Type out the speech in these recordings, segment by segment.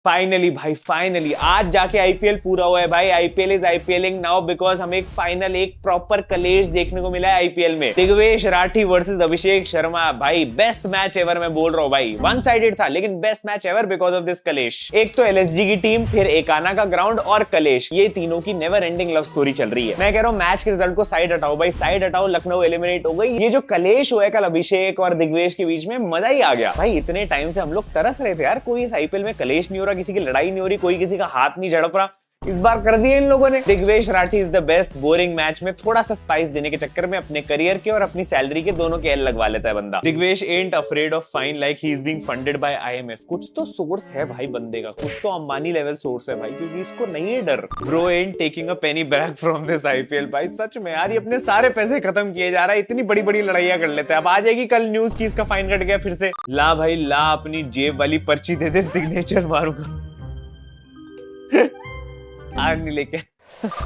Finally भाई finally आज जाके आईपीएल पूरा हुआ है भाई। आईपीएल इज आईपीएलिंग नाउ बिकॉज हमें एक प्रॉपर कलेश देखने को मिला है आईपीएल में। दिग्वेश राठी वर्सेस अभिषेक शर्मा भाई, बेस्ट मैच एवर मैं बोल रहा हूँ भाई। वन साइडेड था लेकिन best match ever because of this कलेश। एक तो एलएसजी की टीम, फिर एकाना का ग्राउंड और कलेश, ये तीनों की नेवर एंडिंग लव स्टोरी चल रही है। मैं कह रहा हूँ मैच के रिजल्ट को साइड हटाओ भाई, साइड हटाओ, लखनऊ एलिमिनेट हो गई। ये जो कलेश हुआ है कल अभिषेक और दिग्वेश के बीच में, मजा ही आ गया भाई। इतने टाइम से हम लोग तरस रहे थे यार, कोई इस आईपीएल में कलेश नहीं हो रहा, किसी की लड़ाई नहीं हो रही, कोई किसी का हाथ नहीं झड़प रहा। इस बार कर दिया इन लोगों ने। Digvesh Rathi is the best. Boring match में थोड़ा सा स्पाइस देने के चक्कर में अपने करियर के और अपनी सैलरी के दोनों के एल लगवा लेता है बंदा। Digvesh ain't afraid of fine like he is being funded by IMF. कुछ तो सोर्स है भाई बंदे का, कुछ तो अंबानी लेवल सोर्स है भाई, क्योंकि इसको नहीं है डर। Bro ant taking a Penney back from this IPL भाई। सच में यार, ये अपने सारे पैसे खत्म किए जा रहा है, इतनी बड़ी बड़ी लड़ाइयां कर लेते हैं। अब आ जाएगी कल न्यूज की इसका फाइन कट गया फिर से। ला भाई ला, अपनी जेब वाली पर्ची दे दे, सिग्नेचर मारूंगा। आग नहीं लेके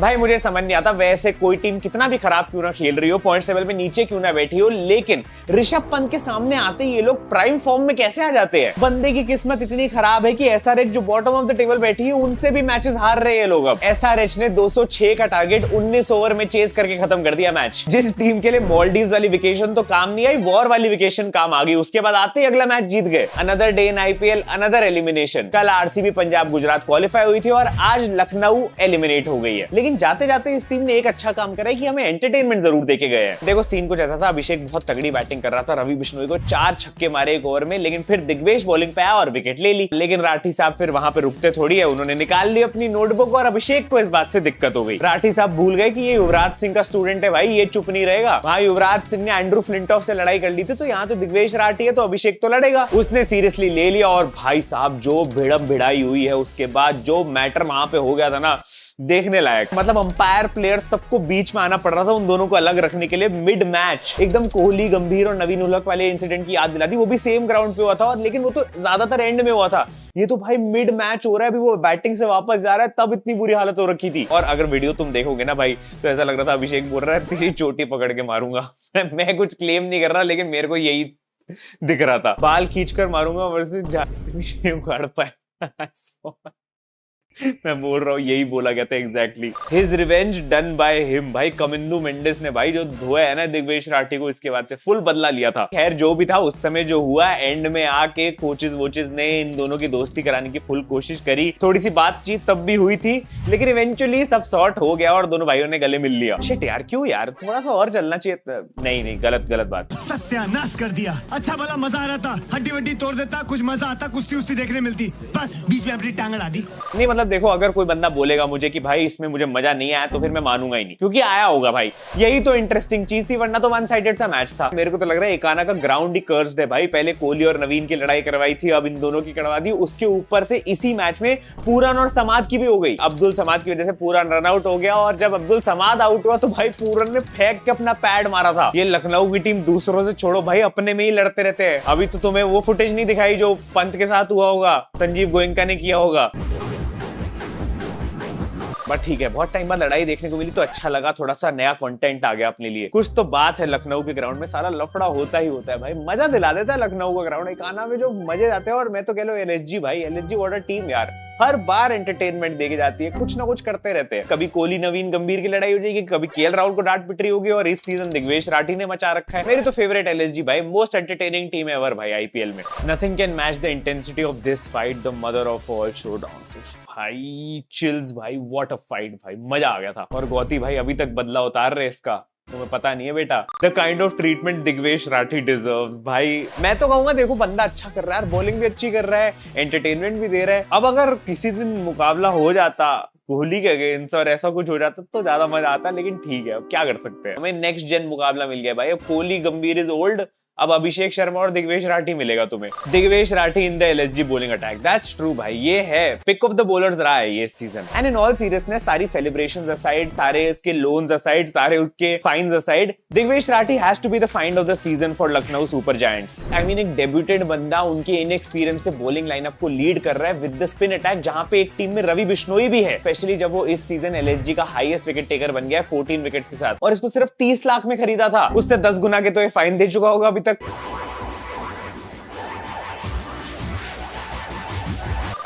भाई। मुझे समझ नहीं आता वैसे कोई टीम कितना भी खराब क्यों ना खेल रही हो, पॉइंट्स टेबल में नीचे क्यों ना बैठी हो, लेकिन ऋषभ पंत के सामने आते ये लोग प्राइम फॉर्म में कैसे आ जाते हैं। बंदे की किस्मत इतनी खराब है कि एसआरएच जो बॉटम ऑफ द टेबल बैठी है उनसे भी मैचेस हार रहे हैं लोग। अब एसआरएच ने 206 का टारगेट 19 ओवर में चेज करके खत्म कर दिया मैच। जिस टीम के लिए मॉलडीव्स वाली वेकेशन तो काम नहीं आई, वॉर वाली वेकेशन काम आ गई। उसके बाद आते ही अगला मैच जीत गए। Another day in IPL, another elimination. कल आरसीबी पंजाब गुजरात क्वालिफाई हुई थी और आज लखनऊ एलिमिनेट हो गई है। लेकिन जाते जाते इस टीम ने एक अच्छा काम करा है कि हमें एंटरटेनमेंट जरूर देके गए हैं। देखो सीन कुछ ऐसा था, अभिषेक बहुत तगड़ी बैटिंग कर रहा था, रवि बिश्नोई को 4 छक्के मारे एक ओवर में, लेकिन फिर दिग्वेश बॉलिंग पे आया और विकेट ले ली। लेकिन राठी साहब फिर वहां पे रुकते थोड़ी है, उन्होंने निकाल ली अपनी नोटबुक और अभिषेक को इस बात से दिक्कत हो गई। राठी साहब भूल गए कि ये युवराज सिंह का स्टूडेंट है भाई, ये चुप नहीं रहेगा। वहां युवराज सिंह ने एंड्रू फ्लिंटॉफ से लड़ाई कर ली थी, तो यहाँ तो दिग्वेश राठी है तो अभिषेक तो लड़ेगा। उसने सीरियसली ले लिया और भाई साहब जो भिड़म भिड़ाई हुई है उसके बाद, जो मैटर वहां पे हो गया था ना, देखने लायक। मतलब अंपायर प्लेयर सबको बीच में आना पड़ रहा था उन दोनों को अलग रखने के लिए। मिड मैच एकदम कोहली, गंभीर और नवीन उलहक वाले इंसिडेंट की याद दिला दी। वो भी सेम ग्राउंड पे हुआ था, और लेकिन वो तो ज्यादातर एंड में हुआ था। ये तो भाई मिड मैच हो रहा है, अभी वो बैटिंग से वापस जा रहा है, तब इतनी बुरी हालत हो रखी थी। और अगर वीडियो तुम देखोगे ना भाई, तो ऐसा लग रहा था अभिषेक बोल रहा है तेरी चोटी पकड़ के मारूंगा। मैं कुछ क्लेम नहीं कर रहा, लेकिन मेरे को यही दिख रहा था। बाल खींचकर मारूंगा वर्सेस उखाड़ पाए। मैं बोल रहा हूँ यही बोला गया था exactly. His revenge done by him भाई। कमिंदु मेंडिस ने भाई जो धोया है ना दिग्वेश राठी को, इसके बाद से फुल बदला लिया था। खैर जो भी था उस समय जो हुआ, एंड में आके कोचेस वोचेस ने इन दोनों की दोस्ती कराने की फुल कोशिश करी। थोड़ी सी बातचीत तब भी हुई थी, लेकिन इवेंचुअली सब सॉर्ट हो गया और दोनों भाइयों ने गले मिल लिया। शिट यार, क्यों यार, थोड़ा सा और चलना चाहिए। नहीं गलत बात। सत्यानाश कर दिया। अच्छा भला मजा आ रहा था, हड्डी वड्डी तोड़ देता, कुछ मजा आता, कुश्ती उस्ती देखने मिलती, बस बीच में अपनी टांग अड़ा दी। नहीं मतलब देखो, अगर कोई बंदा बोलेगा मुझे कि भाई इसमें मुझे मजा नहीं आया, तो फिर मैं मानूंगा ही नहीं, क्योंकि आया होगा भाई। यही तो इंटरेस्टिंग चीज थी, वरना तो वन साइडेड सा मैच था। मेरे को तो लग रहा है एकाना का ग्राउंड ही कर्स्ड है भाई। पहले कोहली और नवीन की लड़ाई करवाई थी, अब इन दोनों की करवा दी। उसके ऊपर से इसी मैच में पूरन और समाद की भी हो गई। अब्दुल समाद की वजह से पूरन रन आउट हो गया, और जब अब्दुल समाद आउट हुआ तो भाई पूरन ने फेंक के अपना पैड मारा था। ये लखनऊ की टीम दूसरों से छोड़ो भाई, अपने में ही लड़ते रहते हैं। अभी तो तुम्हें वो फुटेज नहीं दिखाई जो पंत के साथ हुआ होगा, संजीव गोयनका ने किया होगा। बट ठीक है, बहुत टाइम बाद लड़ाई देखने को मिली तो अच्छा लगा, थोड़ा सा नया कंटेंट आ गया अपने लिए। कुछ तो बात है लखनऊ के ग्राउंड में, सारा लफड़ा होता ही होता है भाई, मजा दिला देता है लखनऊ का ग्राउंड। एकाना में जो मजे आते हैं, और मैं तो कह लो एलएसजी भाई, एलएसजी व्हाट अ टीम यार, हर बार एंटरटेनमेंट देके जाती है, कुछ ना कुछ करते रहते हैं। कभी कोहली नवीन गंभीर की लड़ाई हो जाएगी, कभी केएल राहुल को डांट पिटरी होगी, और इस सीजन दिग्वेश राठी ने मचा रखा है। मेरी तो फेवरेट एलएसजी भाई, मोस्ट एंटरटेनिंग टीम एवर भाई आईपीएल में। Nothing can match the intensity of this fight, the mother of all showdowns भाई। चिल्स भाई, व्हाट अ फाइट भाई, मजा आ गया था। और गौती भाई अभी तक बदला उतार रहे इसका, तुम्हें पता नहीं है बेटा। The kind of treatment Digvesh Rathi deserves भाई। मैं तो कहूंगा देखो, बंदा अच्छा कर रहा है, बॉलिंग भी अच्छी कर रहा है, एंटरटेनमेंट भी दे रहा है। अब अगर किसी दिन मुकाबला हो जाता कोहली के अगेंस्ट और ऐसा कुछ हो जाता तो ज्यादा मजा आता, लेकिन ठीक है, अब क्या कर सकते हैं। हमें नेक्स्ट जेन मुकाबला मिल गया भाई। अब कोहली गंभीर इज ओल्ड, अब अभिषेक शर्मा और दिग्वेश राठी मिलेगा तुम्हें। Digvesh Rathi in the LSG bowling attack, that's true भाई, ये है पिक ऑफ द बॉलर्स रहा है ये season. And in all seriousness, सारी सेलिब्रेशंस असाइड, सारे उसके लोन्स असाइड, सारे उसके fines aside, Digvesh Rathi has to be the find of the season for Lucknow super giants. I mean एक डेब्यूटेड बंदा उनके इनएक्सपीरियंस से बॉलिंग लाइनअप को लीड कर रहा है विद द स्पिन अटैक, जहां पे एक टीम में रवि बिश्नोई भी है, स्पेशली जब वो इस सीजन एलएसजी का हाईएस्ट विकेट टेकर बन गया है 14 विकेट्स के साथ, और इसको सिर्फ 30 लाख में खरीदा था। उससे 10 गुना के तो ये फाइन दे चुका होगा अभी तक।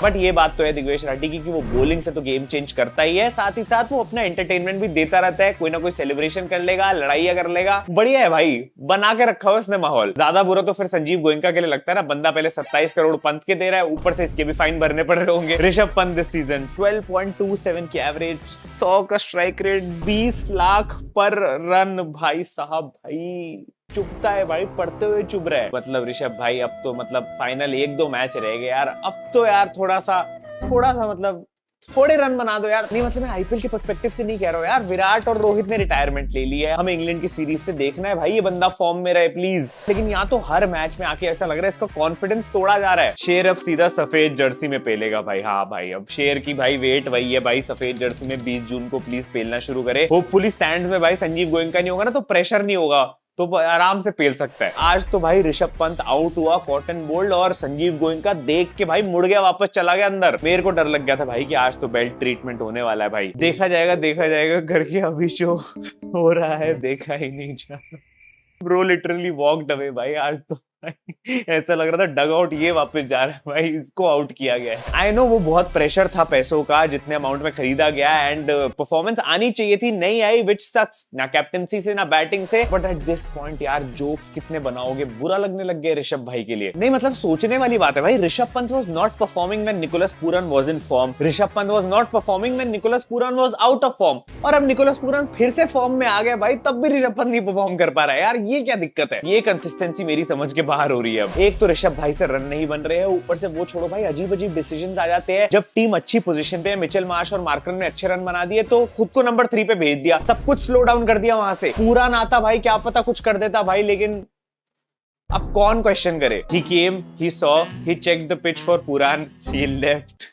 बट ये बात तो है दिग्वेश राठी की कि वो बॉलिंग से तो गेम चेंज करता ही है, साथ ही साथ वो अपना एंटरटेनमेंट भी देता रहता है। कोई ना कोई सेलिब्रेशन कर लेगा, लड़ाइयां कर लेगा, बढ़िया है भाई, बना के रखा हो इसने माहौल। ज्यादा बुरा तो फिर संजीव गोयनका के लिए लगता है ना, बंदा पहले 27 करोड़ पंत के दे रहा है, ऊपर से इसके भी फाइन भरने पड़ रहे होंगे। ऋषभ पंत दिस सीजन 12.27 की एवरेज, 100 का स्ट्राइक रेट, 20 लाख पर रन। भाई साहब भाई चुभता है भाई, पढ़ते हुए चुभ रहा है। मतलब ऋषभ भाई अब तो मतलब फाइनल 1-2 मैच रह गए यार, अब तो यार थोड़ा सा मतलब थोड़े रन बना दो यार। नहीं मतलब मैं आईपीएल के पर्सपेक्टिव से नहीं कह रहा हूँ यार, विराट और रोहित ने रिटायरमेंट ले ली है, हमें इंग्लैंड की सीरीज से देखना है भाई ये बंदा फॉर्म में रहे प्लीज। लेकिन यहाँ तो हर मैच में आके ऐसा लग रहा है इसका कॉन्फिडेंस तोड़ा जा रहा है। शेर अब सीधा सफेद जर्सी में पेलेगा भाई। हाँ भाई अब शेर की भाई वेट वही है भाई, सफेद जर्सी में 20 जून को प्लीज पेलना शुरू करे। होपफुली स्टैंड्स में भाई संजीव गोयनका नहीं होगा ना, तो प्रेशर नहीं होगा, तो आराम से पेल सकता है। आज तो भाई ऋषभ पंत आउट हुआ कॉटन बोल्ड, और संजीव गोयनका देख के भाई मुड़ गया, वापस चला गया अंदर। मेरे को डर लग गया था भाई कि आज तो बेल्ट ट्रीटमेंट होने वाला है भाई। देखा जाएगा करके अभी शो हो रहा है, देखा ही नहीं जा। ब्रो लिटरली वॉकड अवे भाई आज तो। ऐसा लग रहा था डग आउट ये वापस जा रहा है भाई, इसको आउट किया गया है। आई नो वो बहुत प्रेशर था पैसों का, जितने अमाउंट में खरीदा गया, एंड परफॉर्मेंस आनी चाहिए थी, नहीं आई, विच सक्स, ना कैप्टनसी से ना बैटिंग से। बट एट दिस पॉइंट यार जोक्स कितने बनाओगे, बुरा लगने लग गया ऋषभ भाई के लिए। नहीं मतलब सोचने वाली बात है भाई, Rishabh Pant was not performing when Nicholas Pooran was in form, Rishabh Pant was not performing when Nicholas Pooran was out of form, और अब निकोलस पूरन फिर से फॉर्म में आ गया भाई, तब भी ऋषभ पंत नहीं परफॉर्म कर पा रहा है यार। ये क्या दिक्कत है, ये कंसिस्टेंसी मेरी समझ के बाहर हो रही है। अब एक तो ऋषभ भाई से रन नहीं बन रहे हैं, ऊपर से वो छोड़ो भाई अजीब अजीब डिसीजंस आ जाते हैं। जब टीम अच्छी पोजीशन पे है, मिचेल मार्श और मार्करन ने अच्छे रन बना दिए, तो खुद को नंबर 3 पे भेज दिया, सब कुछ स्लो डाउन कर दिया वहां से। पूरा नाता भाई क्या पता कुछ कर देता भाई, लेकिन अब कौन क्वेश्चन करे। He came, he saw, he checked the pitch for पुरान, he left।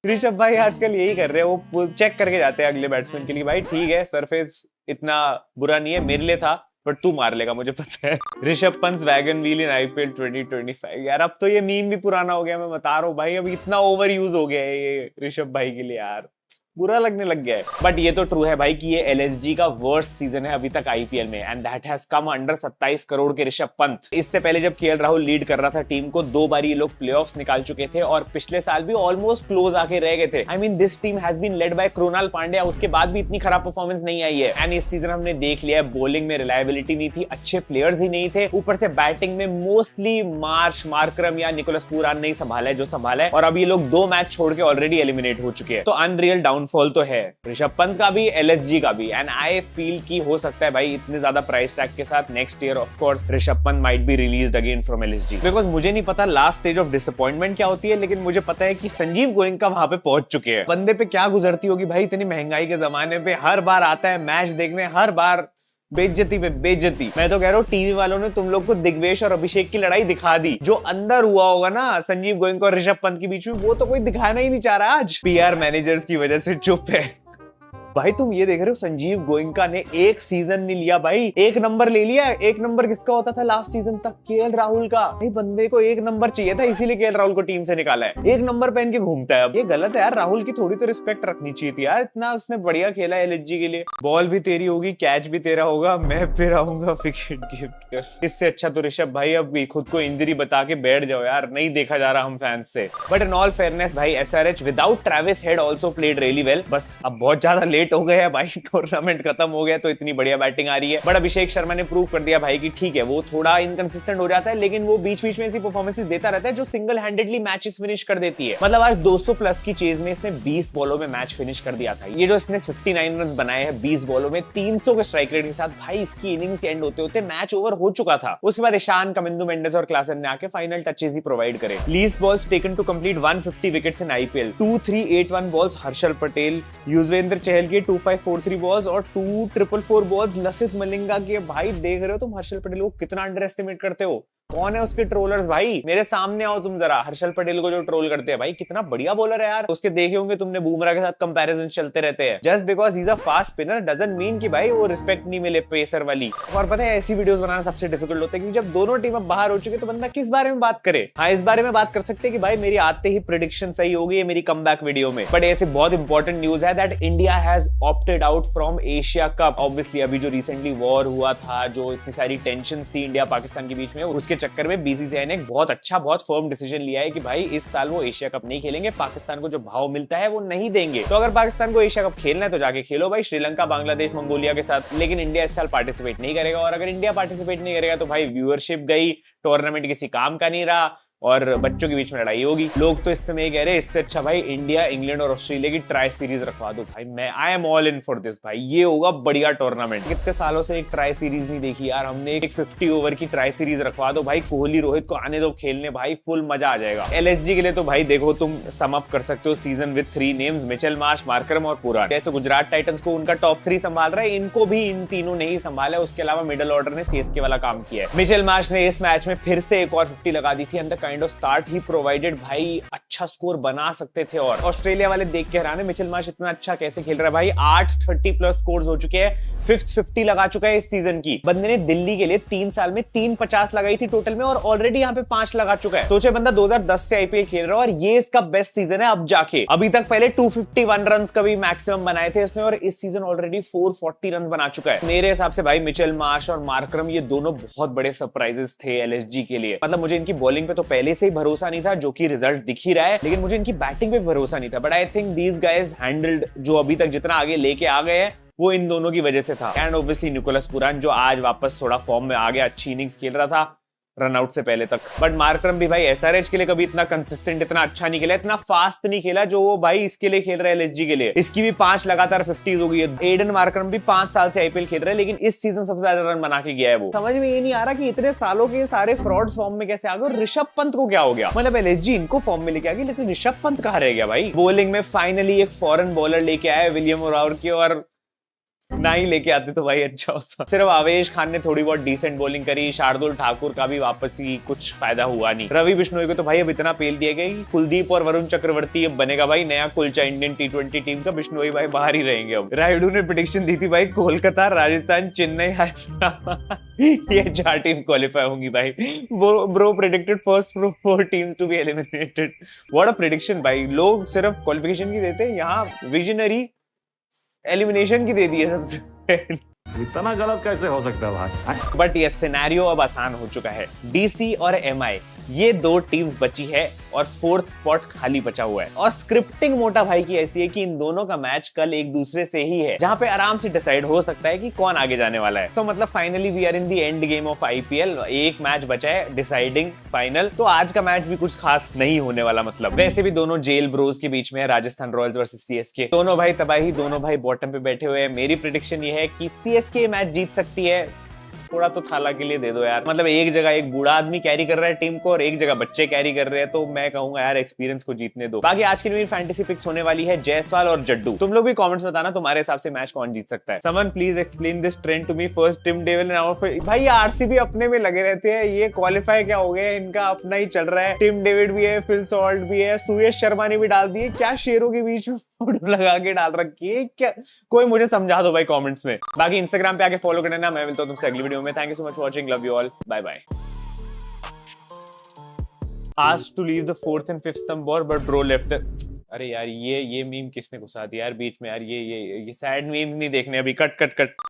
ऋषभ भाई आजकल यही कर रहे हैं, वो चेक करके जाते हैं अगले बैट्समैन के लिए, भाई ठीक है सरफेस इतना बुरा नहीं है, मेरे लिए था बट तू मार लेगा मुझे पता है। Rishabh Pant wagon wheel in IPL 2025 यार, अब तो ये मीम भी पुराना हो गया, मैं बता रहा हूँ भाई, अब इतना ओवर यूज हो गया है ये ऋषभ भाई के लिए यार, बुरा लगने लग गया है। बट ये तो ट्रू है भाई कि ये एलएसजी का वर्स्ट सीजन है अभी तक आईपीएल में, and that has come under 27 crore के ऋषभ पंत। इससे पहले जब केएल राहुल लीड कर रहा था टीम को, 2 बार ये लोग प्लेऑफ्स निकाल चुके थे, और पिछले साल भी ऑलमोस्ट क्लोज आके रह गए थे। I mean this team has been led by Krunal Pandya, उसके बाद भी इतनी खराब परफॉर्मेंस नहीं आई है। एंड इस सीजन हमने देख लिया है, बॉलिंग में रिलायबिलिटी नहीं थी, अच्छे प्लेयर्स ही नहीं थे, ऊपर से बैटिंग में मोस्टली मार्श, मार्करम या निकोलस पूरन नहीं संभाला है जो संभाला है, और अब ये लोग 2 मैच छोड़ के ऑलरेडी एलिमिनेट हो चुके हैं। तो अनरियल डाउनफॉल तो है ऋषभ पंत का भी, एलएसजी का भी, एंड आई फील कि हो सकता है भाई इतने ज्यादा प्राइस टैग के साथ next year of course Rishabh Pant might be released again from LSG. Because मुझे नहीं पता लास्ट स्टेज ऑफ डिसअपॉइंटमेंट क्या होती है, लेकिन मुझे पता है कि संजीव गोयनका वहां पे पहुंच चुके हैं। बंदे पे क्या गुजरती होगी भाई, इतनी महंगाई के जमाने पे हर बार आता है मैच देखने, हर बार बेइज्जती पे बेइज्जती। मैं तो कह रहा हूँ टीवी वालों ने तुम लोग को दिग्वेश और अभिषेक की लड़ाई दिखा दी, जो अंदर हुआ होगा ना संजीव गोयनका और ऋषभ पंत के बीच में, वो तो कोई दिखाना ही नहीं चाह रहा आज, पीआर मैनेजर्स की वजह से चुप है। भाई तुम ये देख रहे हो संजीव गोयनका ने 1 सीजन नहीं लिया भाई, 1 नंबर ले लिया। 1 नंबर किसका होता था लास्ट सीजन तक, केएल राहुल का। भाई बंदे को 1 नंबर चाहिए था, इसीलिए केएल राहुल को टीम से निकाला है। 1 नंबर पहन के घूमता है अब, ये गलत है यार, राहुल की थोड़ी तो रिस्पेक्ट रखनी चाहिए थी यार, इतना उसने बढ़िया खेला एलएसजी के लिए। बॉल भी तेरी होगी, कैच भी तेरा होगा, मैं फिर आऊंगा विकेट गिफ्ट कर। इससे अच्छा तो ऋषभ भाई अब खुद को इंजरी बता के बैठ जाओ यार, नहीं देखा जा रहा हम फैंस से। बट इन ऑल फेयरनेस भाई SRH without Travis head also played really well. बस अब बहुत ज्यादा लेट हो गए हैं भाई, टूर्नामेंट खत्म हो गया तो इतनी बढ़िया बैटिंग आ रही है। बट अभिषेक शर्मा ने प्रूव कर दिया भाई कि ठीक है वो थोड़ा इनकंसिस्टेंट हो जाता है, लेकिन वो बीच बीच में ऐसी परफॉर्मेंसेस देता रहता है जो सिंगल हैंडेडली मैचेस फिनिश कर देती है। मतलब आज 200 प्लस की चेज में इसने 20 बॉलों में मैच फिनिश कर दिया था। ये जो इसने 59 रन बनाए हैं 20 बॉलों में 300 के स्ट्राइक रेट के साथ, भाई इसकी इनिंग्स के एंड होते होते मैच ओवर हो चुका था। उसके बाद ईशान, कमिंदु मेंडिस और क्लासन ने आके फाइनल टचेस ही प्रोवाइड करे। Least balls taken to complete 150 wickets in IPL, 2381 balls Harshal Patel, Yuzvendra Chahal की 2543 बॉल्स और 2444 बॉल्स लसित मलिंगा के। भाई देख रहे हो तुम हर्षल पटेल को कितना अंडर एस्टिमेट करते हो, कौन है उसके ट्रोलर्स भाई, मेरे सामने आओ तुम जरा। हर्षल पटेल को जो ट्रोल करते हैं भाई, कितना बढ़िया बॉलर है यार, उसके देखे होंगे तुमने बुमराह के साथ कंपैरिजन चलते रहते हैं। Just because he is a fast spinner doesn't mean कि भाई वो रिस्पेक्ट नहीं मिले पेसर वाली। और पता है ऐसी वीडियोस बनाना सबसे डिफिकल्ट होता है, क्योंकि जब दोनों टीम बाहर हो चुके तो बंदा किस बारे में बात करे। हाँ इस बारे में बात कर सकते हैं कि भाई मेरी आते ही प्रेडिक्शन सही होगी मेरी कमबैक वीडियो में। बट ऐसे बहुत इंपॉर्टेंट न्यूज है that India has opted out from Asia cup. Obviously अभी जो रिसेंटली वॉर हुआ था, जो इतनी सारी टेंशंस थी इंडिया पाकिस्तान के बीच में, उसके उसके चक्कर में बीसीसीआई ने एक बहुत अच्छा, बहुत फर्म डिसीजन लिया है कि भाई इस साल वो एशिया कप नहीं खेलेंगे, पाकिस्तान को जो भाव मिलता है वो नहीं देंगे। तो अगर पाकिस्तान को एशिया कप खेलना है तो जाके खेलो भाई, श्रीलंका, बांग्लादेश, मंगोलिया के साथ, लेकिन इंडिया इस साल पार्टिसिपेट नहीं करेगा। और अगर इंडिया पार्टिसिपेट नहीं करेगा तो भाई व्यूअरशिप गई, टूर्नामेंट किसी काम का नहीं रहा और बच्चों के बीच में लड़ाई होगी। लोग तो इस समय कह रहे हैं इससे अच्छा भाई इंडिया, इंग्लैंड और ऑस्ट्रेलिया की ट्राई सीरीज रखवा दो। भाई मैं I am all in for this भाई, ये होगा बढ़िया टूर्नामेंट। कितने सालों से एक ट्राई सीरीज नहीं देखी यार हमने, एक 50 ओवर की ट्राई सीरीज रखवा दो भाई, कोहली रोहित को आने दो खेलने भाई, फुल मजा आ जाएगा। एलएसजी के लिए तो भाई देखो तुम सम अप कर सकते हो season with 3 names, Mitchell Marsh, Markram और पुराण। जैसे गुजरात टाइटंस को उनका टॉप 3 संभाल रहा है, इनको भी इन तीनों ने ही संभाला है। उसके अलावा मिडिल ऑर्डर ने सीएसके वाला काम किया है। मिचेल मार्श ने इस मैच में फिर से एक और 50 लगा दी थी, and the kind of start he provided भाई, अच्छा स्कोर बना सकते थे। और ऑस्ट्रेलिया वाले देख के हैरान है मिचेल मार्श इतना अच्छा कैसे खेल रहा है भाई, 8 30+ स्कोर्स हो चुके हैं, 5th 50 लगा चुका है इस सीजन की। बंदे ने दिल्ली के लिए 3 साल में 350 लगाई थी टोटल में, और ऑलरेडी यहाँ पे 5 लगा चुका है। सोचे बंदा 2010 से आईपीएल खेल रहा है और ये इसका बेस्ट सीजन है अब जाके। अभी तक पहले 251 रन का भी मैक्सिमम बनाए थे इसने, और इस सीजन ऑलरेडी 440 रन बना चुका है। मेरे हिसाब से भाई मिचेल मार्श और मार्करम ये दोनों बहुत बड़े सरप्राइजेस थे एलएसजी के लिए। मतलब मुझे इनकी बॉलिंग पे तो पहले से ही भरोसा नहीं था, जो कि रिजल्ट दिख ही रहा है, लेकिन मुझे इनकी बैटिंग पे भरोसा नहीं था। But I think these guys handled, जो अभी तक जितना आगे लेके आ गए हैं वो इन दोनों की वजह से था। एंड ऑब्वियसली निकोलस पुरान जो आज वापस थोड़ा फॉर्म में आ गया, अच्छी इनिंग्स खेल रहा था रनआउट से पहले तक। बट मार्करम भी भाई एसआरएच के लिए कभी इतना कंसिस्टेंट, इतना अच्छा नहीं खेला, इतना फास्ट नहीं खेला जो वो भाई इसके लिए खेल रहा है एलएसजी के लिए। इसकी भी 5 लगातार 50s हो गई है। एडन मार्करम भी 5 साल से आईपीएल खेल रहा है, लेकिन इस सीजन सबसे ज्यादा रन बना के गया है वो। समझ में ये नहीं आ रहा कि इतने सालों के सारे फ्रॉड्स फॉर्म में कैसे आ गए। ऋषभ पंत को क्या हो गया, मतलब एलएसजी इनको फॉर्म में लेके आ गई, लेकिन ऋषभ पंत कहां रह गया भाई। बॉलिंग में फाइनली एक फॉरेन बॉलर लेके आया विलियम ओरावर की, और ना ही लेके आते तो भाई अच्छा होता। सिर्फ आवेश खान ने थोड़ी बहुत डिसेंट बॉलिंग करी, शार्दुल ठाकुर का भी वापसी कुछ फायदा हुआ नहीं। रवि बिश्नोई को तो भाई अब इतना पेल दिया गया कि कुलदीप और वरुण चक्रवर्ती अब बनेगा भाई नया कुलचा इंडियन टी20 टीम का। बिश्नोई भाई बाहर ही रहेंगे अब। रायडू ने प्रेडिक्शन दी थी भाई कोलकाता, राजस्थान, चेन्नई, ये 4 टीम क्वालिफाई होंगी भाई। Bro predicted first 4 teams to be eliminated. What a prediction भाई, लोग सिर्फ क्वालिफिकेशन की देते हैं, यहाँ विजनरी एलिमिनेशन की दे दी है सबसे। इतना गलत कैसे हो सकता है भाई। बट ये सिनेरियो अब आसान हो चुका है। डीसी और एमआई ये 2 टीम्स बची है और 4th स्पॉट खाली बचा हुआ है। और स्क्रिप्टिंग मोटा भाई की ऐसी है कि इन दोनों का मैच कल एक दूसरे से ही है, जहां पे आराम से डिसाइड हो सकता है कि कौन आगे जाने वाला है। तो मतलब finally we are in the end game of IPL. एक मैच बचा है डिसाइडिंग फाइनल, तो आज का मैच भी कुछ खास नहीं होने वाला। मतलब वैसे भी दोनों जेल ब्रोज के बीच में है, राजस्थान रॉयल्स वर्सेस सीएसके। दोनों भाई तबाही, दोनों भाई बॉटम पे बैठे हुए हैं। मेरी प्रेडिक्शन ये है कि सीएसके मैच जीत सकती है। थोड़ा तो थाला के लिए दे दो यार। मतलब एक जगह एक बूढ़ा आदमी कैरी कर रहा है टीम को और एक जगह बच्चे कैरी कर रहे हैं, तो मैं कहूंगा यार एक्सपीरियंस को जीतने दो। बाकी आज की मेरी फैंटेसी पिक्स होने वाली है जायसवाल और जड्डू। तुम लोग भी कमेंट्स बताना तुम्हारे हिसाब से मैच कौन जीत सकता है। Someone please explain this trend to me. First Tim David भाई आरसीबी अपने में लगे रहते हैं, ये क्वालिफाई क्या हो गया, इनका अपना ही चल रहा है। टिम डेविड भी है, फिल सॉल्ट भी है, सुयश शर्मा ने भी डाल दिए। क्या शेरों के बीच में फोटो लगा के डाल रखी है क्या, कोई मुझे समझा दो भाई कमेंट्स में। बाकी इंस्टाग्राम पे आके फॉलो कर लेना। मैं मिलता हूं तुमसे अगली वीडियो में। Thank you so much watching, love you all, bye bye. Asked to leave the 4th and 5th stump ball but bro left the... अरे यार ये मीम किसने घुसा दिया यार बीच में यार। ये सैड मीम्स नहीं देखने अभी। Cut cut cut.